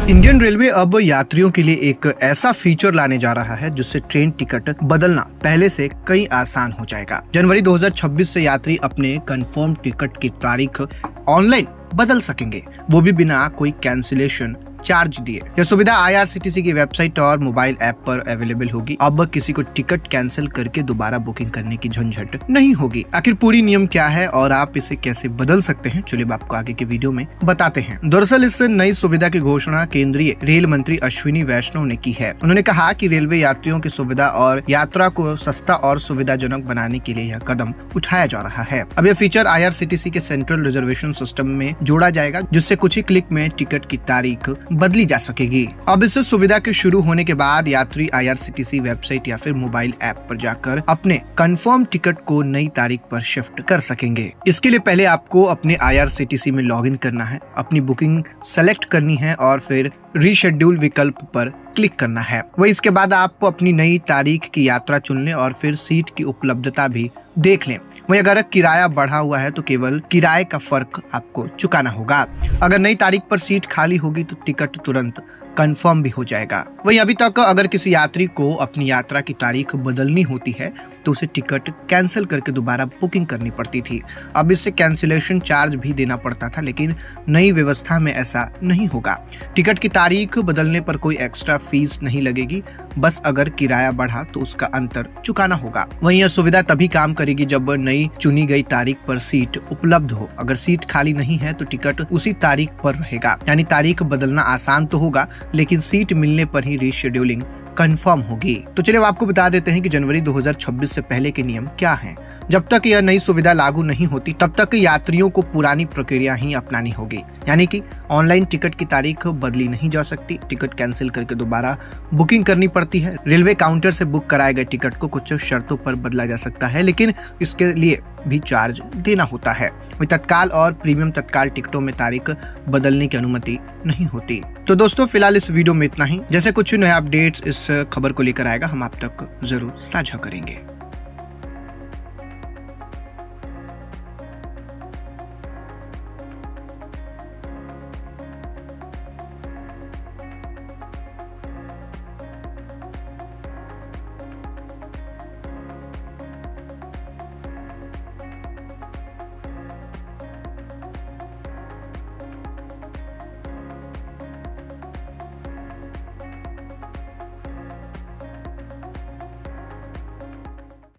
Indian railway अब यात्रियों के लिए एक ऐसा फीचर लाने जा रहा है जिससे ट्रेन टिकट बदलना पहले से कई आसान हो जाएगा। जनवरी 2026 से यात्री अपने कंफर्म टिकट की तारीख ऑनलाइन बदल सकेंगे, वो भी बिना कोई कैंसिलेशन चार्ज दिए। यह सुविधा IRCTC की वेबसाइट और मोबाइल ऐप पर अवेलेबल होगी। अब किसी को टिकट कैंसिल करके दोबारा बुकिंग करने की झंझट नहीं होगी। आखिर पूरी नियम क्या है और आप इसे कैसे बदल सकते हैं, चलिए आपको आगे के वीडियो में बताते हैं। दरअसल इस नई सुविधा की घोषणा केंद्रीय रेल मंत्री अश्विनी वैष्णव ने की है। उन्होंने कहा कि रेलवे यात्रियों की सुविधा और यात्रा को सस्ता और सुविधाजनक बनाने के लिए यह कदम उठाया जा रहा है। अब यह फीचर IRCTC के सेंट्रल रिजर्वेशन सिस्टम में जोड़ा जाएगा, जिससे कुछ ही क्लिक में टिकट की तारीख बदली जा सकेगी। अब इस सुविधा के शुरू होने के बाद यात्री IRCTC वेबसाइट या फिर मोबाइल ऐप पर जाकर अपने कंफर्म टिकट को नई तारीख पर शिफ्ट कर सकेंगे। इसके लिए पहले आपको अपने IRCTC में लॉगिन करना है, अपनी बुकिंग सेलेक्ट करनी है और फिर रीशेड्यूल विकल्प पर क्लिक करना है। वही इसके बाद आप अपनी नई तारीख की यात्रा चुन लें और फिर सीट की उपलब्धता भी देख लें। वही अगर किराया बढ़ा हुआ है तो केवल किराए का फर्क आपको चुकाना होगा। अगर नई तारीख पर सीट खाली होगी तो टिकट तुरंत कंफर्म भी हो जाएगा। वही अभी तक अगर किसी यात्री को अपनी यात्रा की तारीख बदलनी होती है तो उसे टिकट कैंसिल करके दोबारा बुकिंग करनी पड़ती थी। अब इससे कैंसिलेशन चार्ज भी देना पड़ता था, लेकिन नई व्यवस्था में ऐसा नहीं होगा। टिकट की तारीख बदलने पर कोई एक्स्ट्रा फीस नहीं लगेगी, बस अगर किराया बढ़ा तो उसका अंतर चुकाना होगा। वहीं यह सुविधा तभी काम करेगी जब नई चुनी गई तारीख पर सीट उपलब्ध हो। अगर सीट खाली नहीं है तो टिकट उसी तारीख पर रहेगा, यानी तारीख बदलना आसान तो होगा लेकिन सीट मिलने पर ही रीशेड्यूलिंग कंफर्म होगी। तो चलिए आपको बता देते हैं कि जनवरी 2026 से पहले के नियम क्या हैं। जब तक यह नई सुविधा लागू नहीं होती तब तक यात्रियों को पुरानी प्रक्रिया ही अपनानी होगी, यानी कि ऑनलाइन टिकट की तारीख बदली नहीं जा सकती। टिकट कैंसिल करके दोबारा बुकिंग करनी पड़ती है। रेलवे काउंटर से बुक कराए गए टिकट को कुछ शर्तों पर बदला जा सकता है, लेकिन इसके लिए भी चार्ज देना होता है। वही तत्काल और प्रीमियम तत्काल टिकटों में तारीख बदलने की अनुमति नहीं होती। तो दोस्तों फिलहाल इस वीडियो में इतना ही। जैसे कुछ नए अपडेट्स इस खबर को लेकर आएगा हम आप तक जरूर साझा करेंगे।